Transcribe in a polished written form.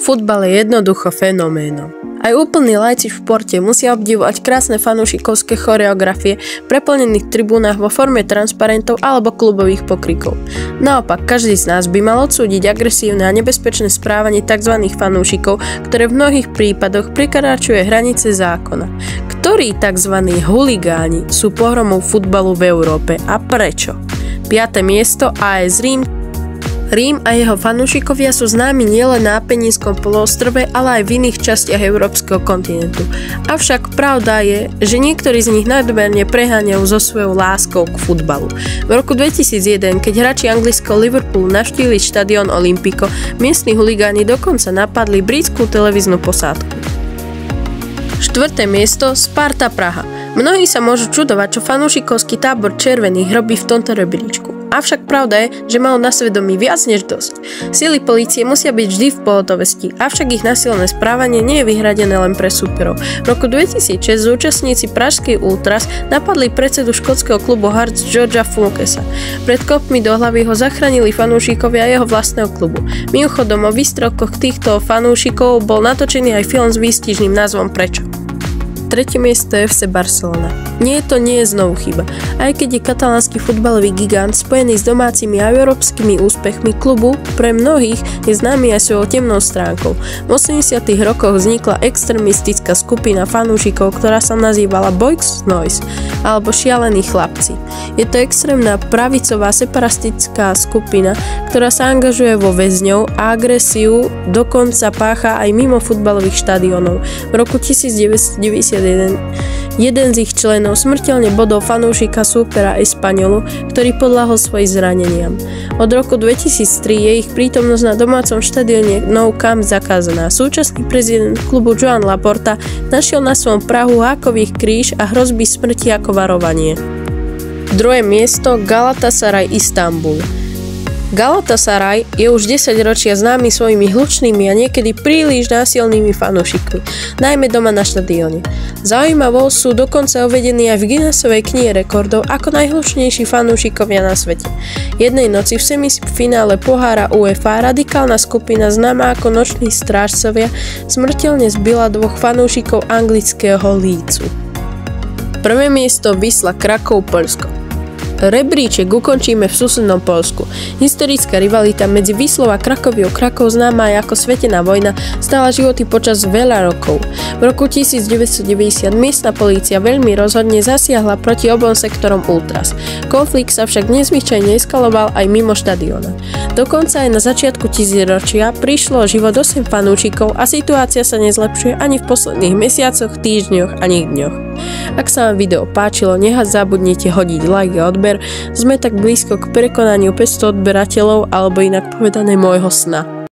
Futbal je jednoducho fenoménom. Aj úplní lajci v športe musia obdivovať krásne fanúšikovské choreografie preplnených tribúnach vo forme transparentov alebo klubových pokrikov. Naopak, každý z nás by mal odsúdiť agresívne a nebezpečné správanie tzv. Fanúšikov, ktoré v mnohých prípadoch prekračuje hranice zákona. Ktorí tzv. Huligáni sú pohromou futbalu v Európe a prečo? 5. miesto AS Rím. Rím a jeho fanúšikovia sú známi nielen na Apenínskom poloostrove, ale aj v iných častiach európskeho kontinentu. Avšak pravda je, že niektorí z nich nadmerne preháňajú so svojou láskou k futbalu. V roku 2001, keď hráči anglického Liverpoolu navštívili štadión Olympico, miestni huligáni dokonca napadli britskú televíznu posádku. 4. miesto Sparta Praha. Mnohí sa môžu čudovať, čo fanúšikovský tábor červených robí v tomto rebríčku. Avšak pravda je, že mal na svedomí viac než dosť. Sily polície musia byť vždy v pohotovosti, avšak ich násilné správanie nie je vyhradené len pre súperov. V roku 2006 účastníci pražskej Ultras napadli predsedu škótskeho klubu Hearts Georgea Flookesa. Pred kopmi do hlavy ho zachránili fanúšikovia jeho vlastného klubu. Mimochodom, o výstrokoch týchto fanúšikov bol natočený aj film s výstižným názvom Prečo. 3. miesto FC Barcelona. Nie je znovu chyba. Aj keď je katalánsky futbalový gigant spojený s domácimi a európskymi úspechmi klubu, pre mnohých je známy aj svojou temnou stránkou. V 80. rokoch vznikla extrémistická skupina fanúšikov, ktorá sa nazývala Boys Noise alebo Šialení chlapci. Je to extrémna pravicová separatistická skupina, ktorá sa angažuje vo väzňov a agresiu dokonca pácha aj mimo futbalových štadiónov. V roku 1991 jeden z ich členov smrteľne bodol fanúšika súpera Espaňolu, ktorý podľahol svojim zraneniam. Od roku 2003 je ich prítomnosť na domácom štadióne Nou Camp zakázaná. Súčasný prezident klubu Joan Laporta našiel na svojom prahu hákových kríž a hrozby smrti ako varovanie. 2. miesto Galatasaray Istanbul. Galatasaray je už 10 ročia známy svojimi hlučnými a niekedy príliš násilnými fanúšikmi, najmä doma na štadióne. Zaujímavo sú dokonca uvedení aj v Guinnessovej knihe rekordov ako najhlučnejší fanúšikovia na svete. Jednej noci v semifinále pohára UEFA radikálna skupina známa ako Noční strážcovia smrteľne zbila 2 fanúšikov anglického Leedsu. 1. miesto Wisla Kraków, Poľsko. Rebríček ukončíme v susednom Poľsku. Historická rivalita medzi Wislou a Krakowiou, Krakov známa aj ako Svetená vojna, stála životy počas veľa rokov. V roku 1990 miestna polícia veľmi rozhodne zasiahla proti obom sektorom Ultras. Konflikt sa však nezvyčajne eskaloval aj mimo štadióna. Dokonca aj na začiatku tisícročia prišlo o život 8 fanúšikov a situácia sa nezlepšuje ani v posledných mesiacoch, týždňoch ani dňoch. Ak sa vám video páčilo, zabudnite hodiť like a odber. Sme tak blízko k prekonaniu 500 odberateľov, alebo inak povedané môjho sna.